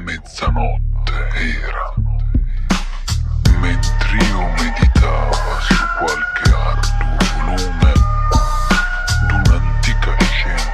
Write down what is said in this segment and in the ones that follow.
mezzanotte era, mentre io meditava su qualche arduo volume d'un'antica scena,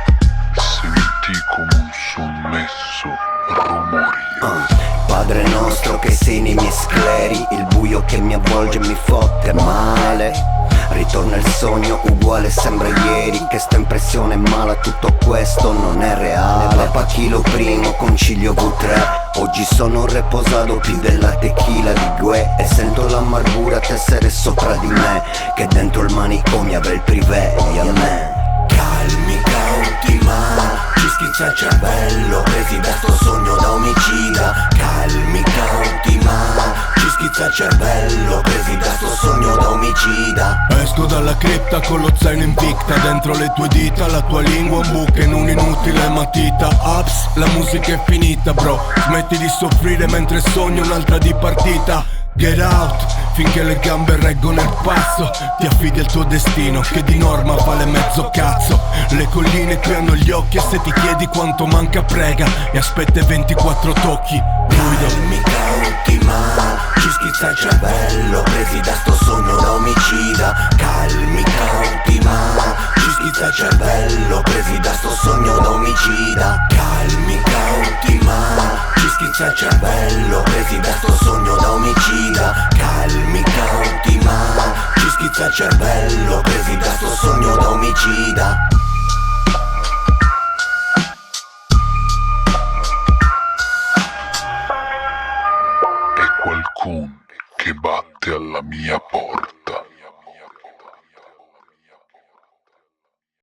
sentì come un sommesso rumorio. Padre nostro che sei nei miei scleri, il buio che mi avvolge mi fotte male. Ritorna il sogno uguale, sembra ieri, che sta impressione mala, tutto questo non è reale. Papa chilo primo, concilio V3. Oggi sono reposato più della tequila di Gue, e sento l'amargura tessere sopra di me, che dentro il manicomio avrei il privé di a me. Calmi, cauti, ma ci schizza il cervello, presi da sto sogno da omicida. Calmi, cauti, ma ci schizza il cervello, presi da sto sogno da omicida. Esco dalla cripta con lo zaino invicta, dentro le tue dita la tua lingua un buco in un'inutile matita. Ups, la musica è finita bro, smetti di soffrire mentre sogno un'altra di partita. Get out, finché le gambe reggono il passo. Ti affidi al tuo destino, che di norma vale mezzo cazzo. Le colline qui hanno gli occhi, e se ti chiedi quanto manca prega e aspetta 24 tocchi. Calmi, cauti, ma ci schizza il cervello, presi da sto sogno da omicida. Calmi, cauti, ma ci schizza il cervello, presi da sto sogno da omicida. Calmi, cauti, ma ci schizza il cervello, presi da sto sogno da omicida. Calmi, cauti, ma ci schizza il cervello, presi da sto sogno da omicida.